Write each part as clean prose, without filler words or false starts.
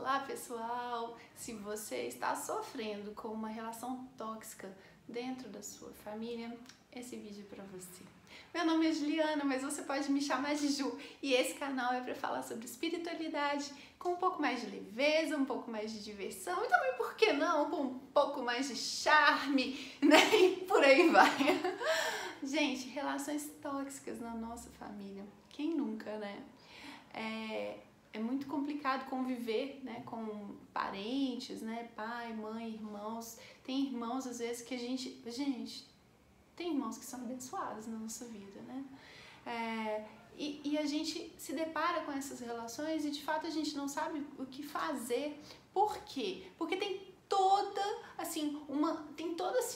Olá pessoal! Se você está sofrendo com uma relação tóxica dentro da sua família, esse vídeo é para você. Meu nome é Juliana, mas você pode me chamar de Ju, e esse canal é para falar sobre espiritualidade com um pouco mais de leveza, um pouco mais de diversão e também, por que não, com um pouco mais de charme, né? E por aí vai. Gente, relações tóxicas na nossa família, quem nunca, né? É muito complicado conviver, né, com parentes, né, pai, mãe, irmãos. Tem irmãos, às vezes, que a gente... tem irmãos que são abençoados na nossa vida, né? E a gente se depara com essas relações e, de fato, a gente não sabe o que fazer. Por quê? Porque tem toda, assim,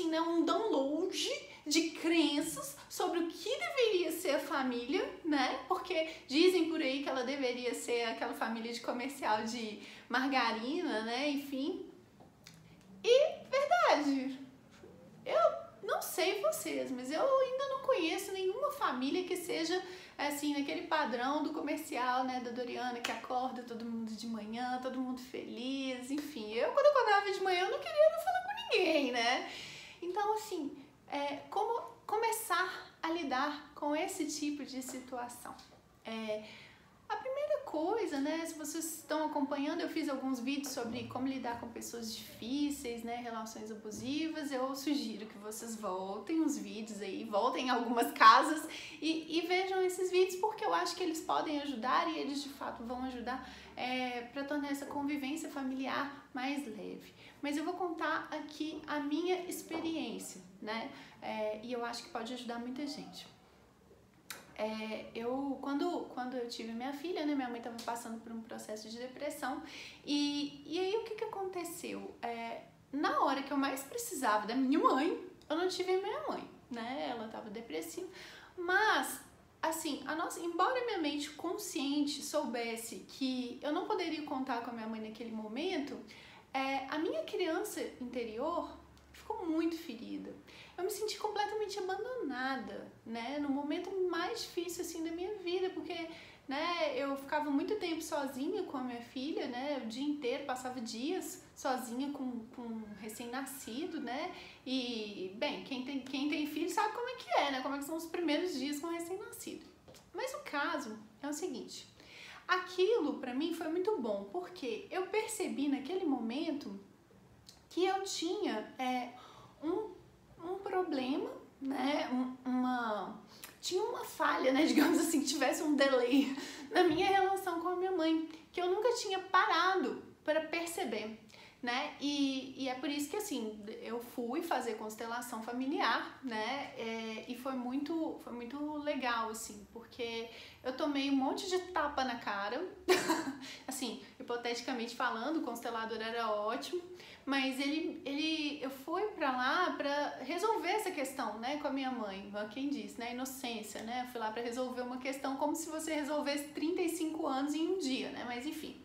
né, um download de crenças sobre o que deveria ser a família, né? Porque dizem por aí que ela deveria ser aquela família de comercial de margarina, né? Enfim. E, verdade, eu não sei vocês, mas eu ainda não conheço nenhuma família que seja, assim, naquele padrão do comercial, né, da Doriana, que acorda todo mundo de manhã, todo mundo feliz, enfim. Quando eu acordava de manhã, eu não queria não falar com ninguém, né? Então, assim, como começar a lidar com esse tipo de situação? A primeira coisa, né, se vocês estão acompanhando, eu fiz alguns vídeos sobre como lidar com pessoas difíceis, né, relações abusivas. Eu sugiro que vocês voltem os vídeos aí, voltem em algumas casas e vejam esses vídeos, porque eu acho que eles podem ajudar e eles de fato vão ajudar para tornar essa convivência familiar mais leve. Mas eu vou contar aqui a minha experiência, né, e eu acho que pode ajudar muita gente. Quando eu tive minha filha, né, minha mãe estava passando por um processo de depressão e aí o que aconteceu? Na hora que eu mais precisava da minha mãe, eu não tive a minha mãe, né, ela estava depressiva, mas assim, embora minha mente consciente soubesse que eu não poderia contar com a minha mãe naquele momento, a minha criança interior ficou muito ferida. Eu me senti completamente abandonada, né, no momento mais difícil, assim, da minha vida, porque, né, eu ficava muito tempo sozinha com a minha filha, né, o dia inteiro, passava dias sozinha com um recém-nascido, né, e, bem, quem tem filho sabe como é que né, como é que são os primeiros dias com o recém-nascido. Mas o caso é o seguinte, aquilo pra mim foi muito bom, porque eu percebi naquele momento que eu tinha um problema, né, tinha uma falha, né, digamos assim, que tivesse um delay na minha relação com a minha mãe, que eu nunca tinha parado para perceber, né, e é por isso que, assim, eu fui fazer constelação familiar, né, e foi muito legal, assim, porque eu tomei um monte de tapa na cara, assim, hipoteticamente falando, o constelador era ótimo, mas eu fui pra lá pra resolver essa questão, né, com a minha mãe, quem disse, né, inocência, né, eu fui lá pra resolver uma questão como se você resolvesse 35 anos em um dia, né, mas enfim.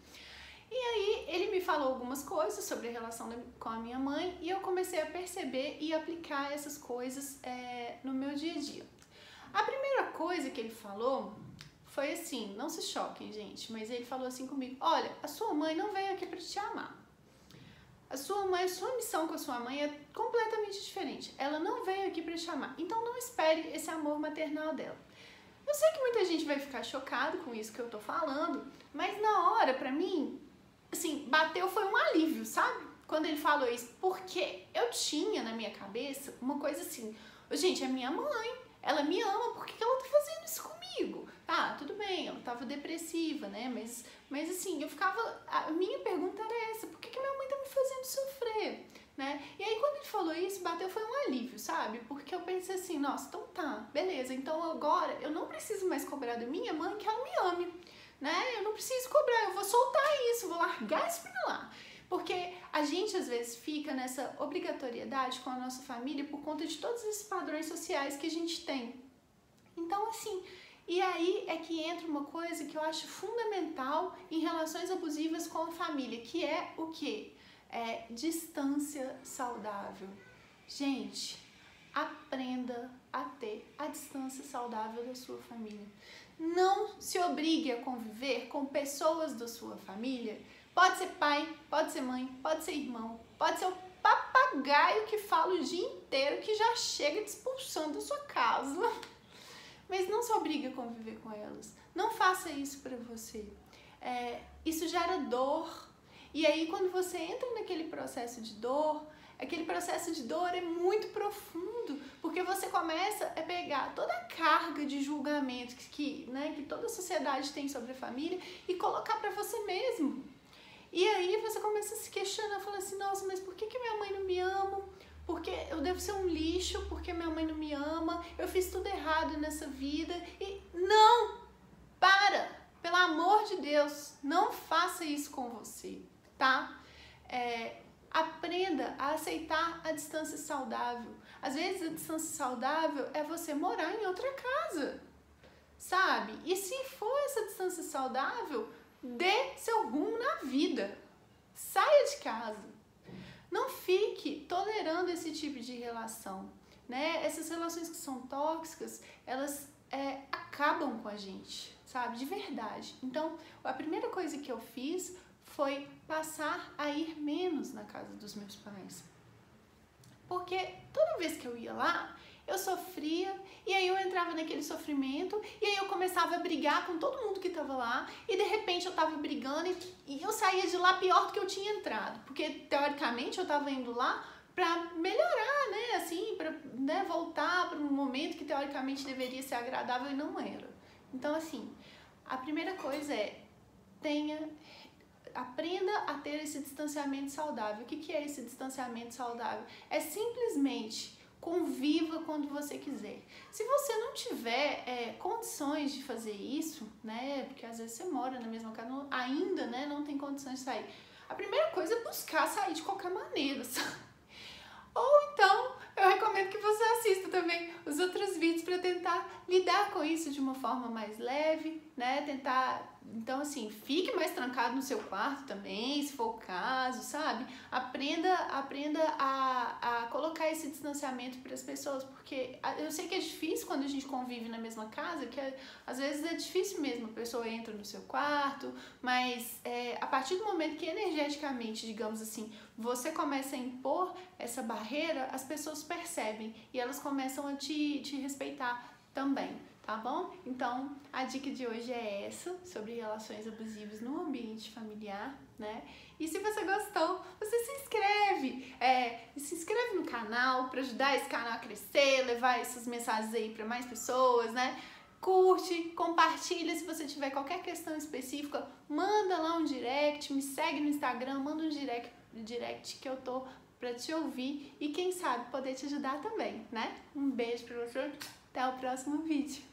E aí ele me falou algumas coisas sobre a relação com a minha mãe e eu comecei a perceber e aplicar essas coisas no meu dia a dia. A primeira coisa que ele falou foi assim, não se choquem, gente, mas ele falou assim comigo: olha, a sua mãe não veio aqui pra te amar. A sua missão com a sua mãe é completamente diferente. Ela não veio aqui pra te amar, então não espere esse amor maternal dela. Eu sei que muita gente vai ficar chocado com isso que eu tô falando, mas na hora, pra mim, assim, bateu, foi um alívio, sabe? Quando ele falou isso, porque eu tinha na minha cabeça uma coisa assim, gente, é minha mãe, ela me ama, por que ela tá fazendo isso comigo? Tá, tudo bem, ela tava depressiva, né, mas assim, a minha pergunta era essa, por que minha mãe tá me fazendo sofrer, né? E aí quando ele falou isso, bateu, foi um alívio, sabe? Porque eu pensei assim, nossa, então tá, beleza, então agora eu não preciso mais cobrar da minha mãe que ela me ame, né? Eu não preciso cobrar, eu vou soltar isso, vou largar isso pra lá. Porque a gente às vezes fica nessa obrigatoriedade com a nossa família por conta de todos esses padrões sociais que a gente tem. Então, assim, e aí é que entra uma coisa que eu acho fundamental em relações abusivas com a família, que é o quê? Distância saudável. Gente, aprenda a ter a distância saudável da sua família. Não se obrigue a conviver com pessoas da sua família Pode ser pai, pode ser mãe, pode ser irmão, pode ser o papagaio que fala o dia inteiro, que já chega te expulsando da sua casa. Mas não se obrigue a conviver com elas. Não faça isso para você. Isso gera dor. E aí, quando você entra naquele processo de dor, aquele processo de dor é muito profundo, porque você começa a pegar toda a carga de julgamento que toda a sociedade tem sobre a família e colocar para você mesmo. E aí você começa a se questionar, fala assim, nossa, mas por que minha mãe não me ama? Porque eu devo ser um lixo, porque minha mãe não me ama, eu fiz tudo errado nessa vida. E não! Para! Pelo amor de Deus, não faça isso com você, tá? Aprenda a aceitar a distância saudável. Às vezes a distância saudável é você morar em outra casa, sabe? E se for essa distância saudável, dê seu rumo na vida. Saia de casa. Não fique tolerando esse tipo de relação, né? Essas relações que são tóxicas, elas acabam com a gente, sabe? De verdade. Então, a primeira coisa que eu fiz foi passar a ir menos na casa dos meus pais. Porque toda vez que eu ia lá, eu sofria, e aí eu entrava naquele sofrimento, e aí eu começava a brigar com todo mundo que estava lá, e de repente eu estava brigando, e eu saía de lá pior do que eu tinha entrado, porque teoricamente eu estava indo lá para melhorar, né, assim, para voltar para um momento que teoricamente deveria ser agradável e não era. Então, assim, a primeira coisa aprenda a ter esse distanciamento saudável. O que é esse distanciamento saudável? É simplesmente conviva quando você quiser. Se você não tiver condições de fazer isso, né, porque às vezes você mora na mesma casa, ainda, né, não tem condições de sair. A primeira coisa é buscar sair de qualquer maneira, sabe? Ou então, eu recomendo que você assista também os outros vídeos para tentar lidar com isso de uma forma mais leve, né? Então, assim, fique mais trancado no seu quarto também, se for o caso, sabe? Aprenda a colocar esse distanciamento para as pessoas, porque eu sei que é difícil quando a gente convive na mesma casa, que às vezes é difícil mesmo, a pessoa entra no seu quarto, mas a partir do momento que energeticamente, digamos assim, você começa a impor essa barreira, as pessoas percebem e elas começam a te respeitar também, tá bom? Então, a dica de hoje é essa, sobre relações abusivas no ambiente familiar, né? E se você gostou, você se inscreve no canal para ajudar esse canal a crescer, levar essas mensagens aí para mais pessoas, né? Curte, compartilha, se você tiver qualquer questão específica, manda lá um direct, me segue no Instagram, manda um direct que eu tô pra te ouvir e quem sabe poder te ajudar também, né? Um beijo pra você, até o próximo vídeo.